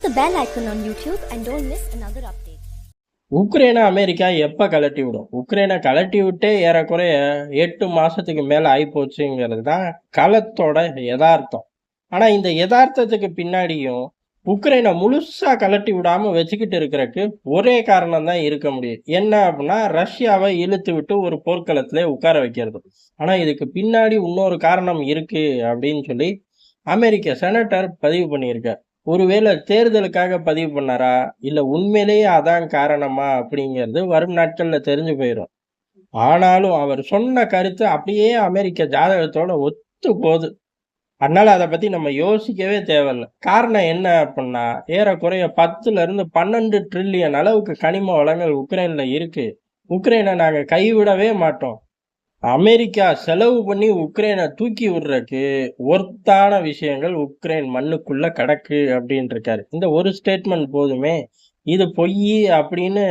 the bell icon on YouTube and don't miss another update. உக்ரைனை America எப்போ கலட்டி விடும்? உக்ரைனை கலட்டி விட்டே ஏறக்குறைய 8 மாசத்துக்கு மேலே ஆகிப்போச்சுங்கிறது தான் களத்தோட யதார்த்தம். ஆனால் இந்த யதார்த்தத்துக்கு பின்னாடியும் உக்ரைனை முழுசா கலட்டி விடாம வச்சுக்கிட்டு இருக்கிறதுக்கு ஒரே காரணம் தான் இருக்க முடியும். என்ன அப்படின்னா, ரஷ்யாவை இழுத்து விட்டு ஒரு போர்க்களத்திலே உட்கார வைக்கிறது. ஆனால் இதுக்கு பின்னாடி இன்னொரு காரணம் இருக்கு அப்படின்னு சொல்லி அமெரிக்க செனட்டர் பதிவு பண்ணியிருக்கார். ஒருவேளை தேர்தலுக்காக பதிவு பண்ணாரா, இல்ல உண்மையிலேயே அதான் காரணமா அப்படிங்கிறது வரும் நாட்கள்ல தெரிஞ்சு போயிடும். ஆனாலும் அவர் சொன்ன கருத்து அப்படியே அமெரிக்க ஜாதகத்தோட ஒத்து போகுது. அதனால அதை பத்தி நம்ம யோசிக்கவே தேவையில்லை. காரணம் என்ன அப்படின்னா, ஏறக்குறைய 10ல இருந்து 12 ட்ரில்லியன் அளவுக்கு கனிம வளங்கள் உக்ரைன்ல இருக்கு. உக்ரைனை நாங்க கைவிடவே மாட்டோம். அமெரிக்கா செலவு பண்ணி உக்ரைனை தூக்கி விடுறதுக்கு ஒர்த்தான விஷயங்கள் உக்ரைன் மண்ணுக்குள்ள கிடக்கு அப்படின்னு இருக்காரு. இந்த ஒரு ஸ்டேட்மெண்ட் போதுமே. இது பொய் அப்படின்னு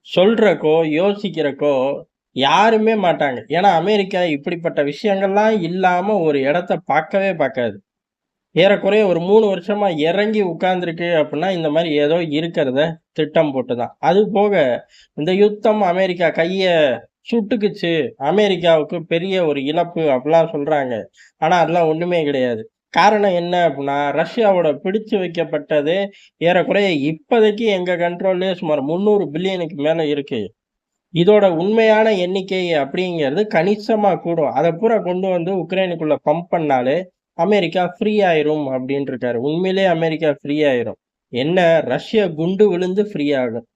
சொல்றக்கோ யோசிக்கிறக்கோ யாருமே மாட்டாங்க. ஏன்னா அமெரிக்கா இப்படிப்பட்ட விஷயங்கள்லாம் இல்லாம ஒரு இடத்த பார்க்கவே பார்க்காது. ஏறக்குறைய ஒரு 3 வருஷமா இறங்கி உட்கார்ந்துருக்கு அப்படின்னா இந்த மாதிரி ஏதோ இருக்கிறத திட்டம் போட்டுதான். அது போக இந்த யுத்தம் அமெரிக்கா கைய சுட்டுக்குச்சு, அமெரிக்காவுக்கு பெரிய ஒரு இழப்பு அப்படிலாம் சொல்றாங்க. ஆனா அதெல்லாம் ஒண்ணுமே கிடையாது. காரணம் என்ன அப்படின்னா, ரஷ்யாவோட பிடிச்சு வைக்கப்பட்டது ஏறக்குறைய இப்போதைக்கு எங்க கண்ட்ரோல்லே சுமார் 300 பில்லியனுக்கு மேல இருக்கு. இதோட உண்மையான எண்ணிக்கை அப்படிங்கிறது கணிசமா கூடும். அதை பூரா கொண்டு வந்து உக்ரைனுக்குள்ள பம்ப் பண்ணாலே அமெரிக்கா ஃப்ரீ ஆயிரும் அப்படின்னு இருக்காரு. உண்மையிலேயே அமெரிக்கா ஃப்ரீ ஆயிரும். என்ன, ரஷ்யா குண்டு விழுந்து ஃப்ரீ ஆகும்.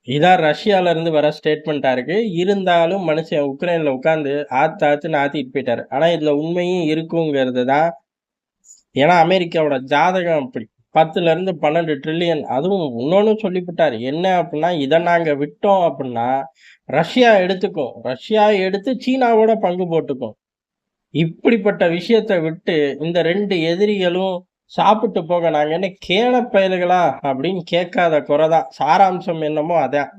இதான் ரஷ்யால இருந்து வர ஸ்டேட்மெண்ட்டா இருக்கு. இருந்தாலும் மனுஷன் உக்ரைன்ல உட்கார்ந்து ஆத்துன்னு ஆத்திட்டு போயிட்டாரு. ஆனா இதுல உண்மையும் இருக்குங்கிறது தான். ஏன்னா அமெரிக்காவோட ஜாதகம் அப்படி. 10ல இருந்து 12 ட்ரில்லியன். அதுவும் இன்னொன்னு சொல்லிவிட்டாரு. என்ன அப்படின்னா, இதை நாங்க விட்டோம் அப்படின்னா ரஷ்யா எடுத்துக்கும். ரஷ்யா எடுத்து சீனாவோட பங்கு போட்டுக்கும். இப்படிப்பட்ட விஷயத்தை விட்டு இந்த 2 எதிரிகளும் சாப்பிட்டு போக நாங்க என்ன கேன பயல்களா அப்படின்னு கேட்காத குறைதான். சாராம்சம் என்னமோ அதான்.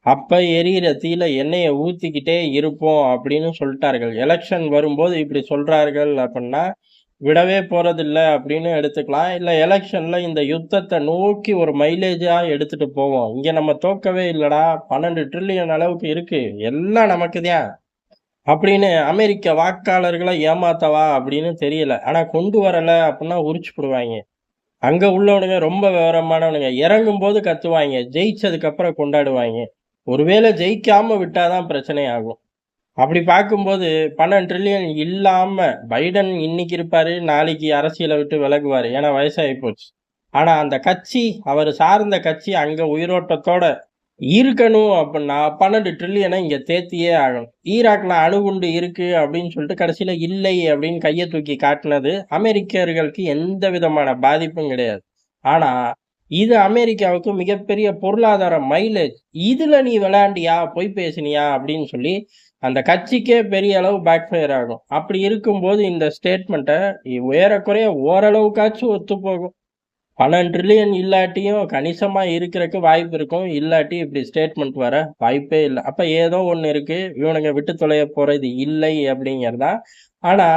அப்ப எரியிற தீல எண்ணெயை ஊத்திக்கிட்டே இருப்போம் அப்படின்னு சொல்லிட்டார்கள். எலெக்ஷன் வரும்போது இப்படி சொல்றார்கள் அப்படின்னா விடவே போறதில்ல அப்படின்னு எடுத்துக்கலாம். இல்ல எலெக்ஷன்ல இந்த யுத்தத்தை நோக்கி ஒரு மைலேஜா எடுத்துட்டு போவோம். இங்க நம்ம தோக்கவே இல்லடா, 12 ட்ரில்லியன் அளவுக்கு இருக்கு, எல்லாம் நமக்குதான் அப்படின்னு அமெரிக்க வாக்காளர்களை ஏமாத்தவா அப்படின்னு தெரியல. ஆனா கொண்டு வரல அப்படின்னா உரிச்சு போடுவாங்க. அங்க உள்ளவனுங்க ரொம்ப விவரமானவனுங்க. இறங்கும் போது கத்துவாங்க, ஜெயிச்சதுக்கு அப்புறம் கொண்டாடுவாங்க. ஒருவேளை ஜெயிக்காம விட்டாதான் பிரச்சனை ஆகும். அப்படி பார்க்கும்போது 12 ட்ரில்லியன் இல்லாம பைடன் இன்னைக்கு இருப்பாரு, நாளைக்கு அரசியலை விட்டு விலகுவாரு. ஏன்னா வயசாகி போச்சு. ஆனா அந்த கட்சி, அவர் சார்ந்த கட்சி அங்க உயிரோட்டத்தோட இருக்கணும் அப்படின்னா 12 ட்ரில்லியனை இங்க தேத்தியே ஆகணும். ஈராக்ல அணுகுண்டு இருக்கு அப்படின்னு சொல்லிட்டு கடைசியில இல்லை அப்படின்னு கையை தூக்கி காட்டினது அமெரிக்கர்களுக்கு எந்த விதமான பாதிப்பும் கிடையாது. ஆனா இது அமெரிக்காவுக்கு மிகப்பெரிய பொருளாதார மைலேஜ். இதுல நீ விளையாண்டியா, பொய் பேசினியா அப்படின்னு சொல்லி அந்த கட்சிக்கே பெரிய அளவு பேக் ஃபயர் ஆகும். அப்படி இருக்கும்போது இந்த ஸ்டேட்மெண்ட்டை ஏறக்குறைய ஓரளவுக்காச்சும் ஒத்து போகும். 12 ட்ரில்லியன் இல்லாட்டியும் கணிசமா இருக்கிறதுக்கு வாய்ப்பு இருக்கும். இல்லாட்டி இப்படி ஸ்டேட்மெண்ட் வர வாய்ப்பே இல்லை. அப்ப ஏதோ ஒண்ணு இருக்கு, இவனுங்க விட்டு தொலைய போறது இல்லை அப்படிங்கிறதா. ஆனா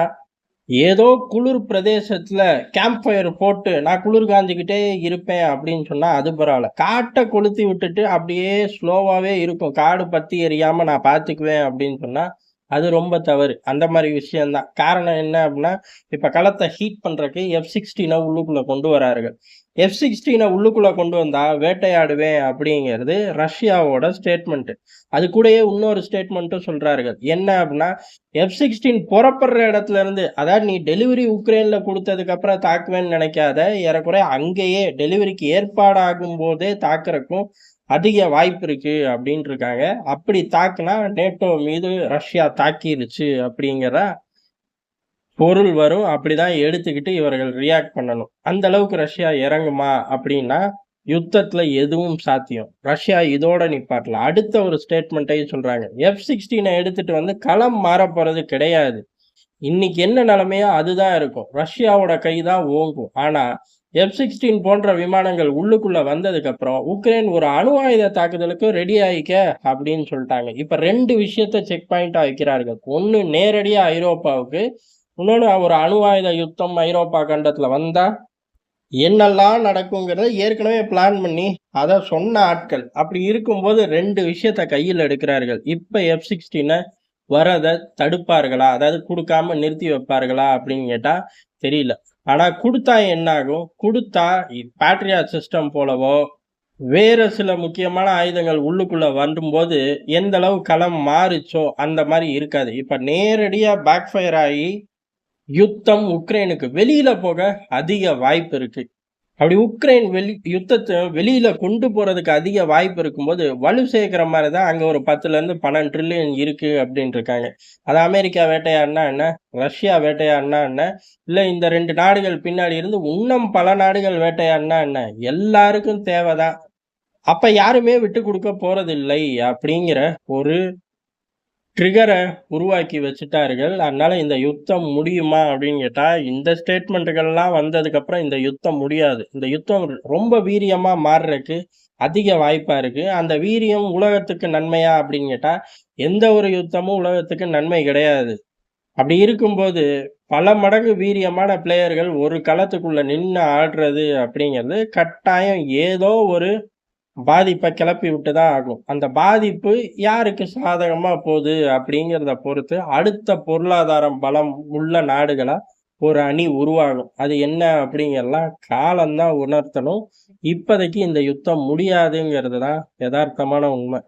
ஏதோ குளிர் பிரதேசத்துல கேம்ப் ஃபயர் போட்டு நான் குளிர் காஞ்சிக்கிட்டே இருப்பேன் அப்படின்னு சொன்னா அது பரவாயில்ல. காட்டை கொளுத்தி விட்டுட்டு அப்படியே ஸ்லோவாவே இருக்கும், காடு பத்தி எரியாம நான் பாத்துக்குவேன் அப்படின்னு சொன்னா அது ரொம்ப தவறு. அந்த மாதிரி விஷயம்தான். காரணம் என்ன அப்படின்னா, இப்ப களத்தை ஹீட் பண்றதுக்கு F-16 உள்ளுக்குள்ள கொண்டு வரார்கள். F-16 உள்ளுக்குள்ள கொண்டு வந்தா வேட்டையாடுவேன் அப்படிங்கிறது ரஷ்யாவோட ஸ்டேட்மெண்ட். அது கூடயே இன்னொரு ஸ்டேட்மெண்ட்டும் சொல்றார்கள். என்ன அப்படின்னா, F-16 புறப்படுற இடத்துல இருந்து, அதாவது நீ டெலிவரி உக்ரைன்ல கொடுத்ததுக்கு அப்புறம் தாக்குவேன்னு நினைக்காத, ஏறக்குறைய அங்கேயே டெலிவரிக்கு ஏற்பாடாகும் போதே தாக்குறக்கும் அதிக வாய்ப்பு இருக்கு அப்படின்னு இருக்காங்க. அப்படி தாக்குனா நேட்டோ மீது ரஷ்யா தாக்கிருச்சு அப்படிங்கிற பொருள் வரும். அப்படிதான் எடுத்துக்கிட்டு இவர்கள் ரியாக்ட் பண்ணணும். அந்த அளவுக்கு ரஷ்யா இறங்குமா அப்படின்னா யுத்தத்துல எதுவும் சாத்தியம். ரஷ்யா இதோட நிப்பாட்டல. அடுத்த ஒரு ஸ்டேட்மெண்ட்டையும் சொல்றாங்க. F-16 எடுத்துட்டு வந்து களம் மாற போறது கிடையாது. இன்னைக்கு என்ன நிலைமையோ அதுதான் இருக்கும். ரஷ்யாவோட கைதான் ஓங்கும். ஆனா F-16 போன்ற விமானங்கள் உள்ளுக்குள்ள வந்ததுக்கு அப்புறம் உக்ரைன் ஒரு அணு ஆயுத தாக்குதலுக்கு ரெடி ஆயிக்க அப்படின்னு சொல்லிட்டாங்க. இப்ப 2 விஷயத்த செக் பாயிண்டா வைக்கிறார்கள். ஒண்ணு நேரடியா ஐரோப்பாவுக்கு, இன்னொன்னு ஒரு அணு ஆயுத யுத்தம் ஐரோப்பா கண்டத்துல வந்தா என்னெல்லாம் நடக்குங்கிறத ஏற்கனவே பிளான் பண்ணி அத சொன்ன ஆட்கள். அப்படி இருக்கும்போது 2 விஷயத்த கையில் எடுக்கிறார்கள். இப்ப F-16 வரத தடுப்பார்களா? அதாவது குடுக்காம நிறுத்தி வைப்பார்களா? அப்படின்னு கேட்டா தெரியல. ஆனா குடுத்தா என்ன ஆகும்? குடுத்தா பேட்ரியாட் சிஸ்டம் போலவோ, வேற சில முக்கியமான ஆயுதங்கள் உள்ளுக்குள்ள வரும்போது, எந்த அளவு களம் மாறுச்சோ, அந்த மாரி இருக்காது. இப்ப நேரடியா பேக் ஃபயர் ஆயி, யுத்தம் உக்ரைனுக்கு வெளியில போக அதிக வாய்ப்பு இருக்கு. அப்படி உக்ரைன் யுத்தத்த வெளியில கொண்டு போறதுக்கு அதிக வாய்ப்பு இருக்கும்போது, வலு சேர்க்கிற மாரி தான் அங்க ஒரு 10லருந்து 12 ட்ரில்லியன் இருக்கு அப்டின்ருக்காங்க. அத அமெரிக்கா வேட்டையாடுனா என்ன? ரஷ்யா வேட்டையாடுனா என்ன? இல்ல இந்த 2 நாடுகள் பின்னாடி இருந்து இன்னும் பல நாடுகள் வேட்டையாடுனா என்ன? எல்லாருக்கும் தேவ தான். அப்ப யாருமே விட்டுக் குடுக்க போறதில்லை அப்படிங்கிற ஒரு ட்ரிகர உருவாக்கி வச்சுட்டார்கள். அதனால இந்த யுத்தம் முடியுமா அப்படின்னு கேட்டா, இந்த ஸ்டேட்மெண்ட்டுகள்லாம் வந்ததுக்கப்புறம் இந்த யுத்தம் முடியாது. இந்த யுத்தம் ரொம்ப வீரியமா மாறுறக்கு அதிக வாய்ப்பா இருக்கு. அந்த வீரியம் உலகத்துக்கு நன்மையா அப்படின்னு கேட்டா, எந்த ஒரு யுத்தமும் உலகத்துக்கு நன்மை கிடையாது. அப்படி இருக்கும்போது, பல மடங்கு வீரியமான பிளேயர்கள் ஒரு களத்துக்குள்ள நின்னு ஆடுறது அப்படிங்கிறது கட்டாயம் ஏதோ ஒரு பாதிப்ப கிளப்பி விட்டு தான் ஆகும். அந்த பாதிப்பு யாருக்கு சாதகமா போது அப்படிங்கிறத பொறுத்து, அடுத்த பொருளாதாரம் பலம் உள்ள நாடுகளா ஒரு அணி உருவாகும். அது என்ன அப்படிங்கிறதெல்லாம் காலம் தான் உணர்த்தணும். இப்போதைக்கு இந்த யுத்தம் முடியாதுங்கிறது தான் எதார்த்தமான உண்மை.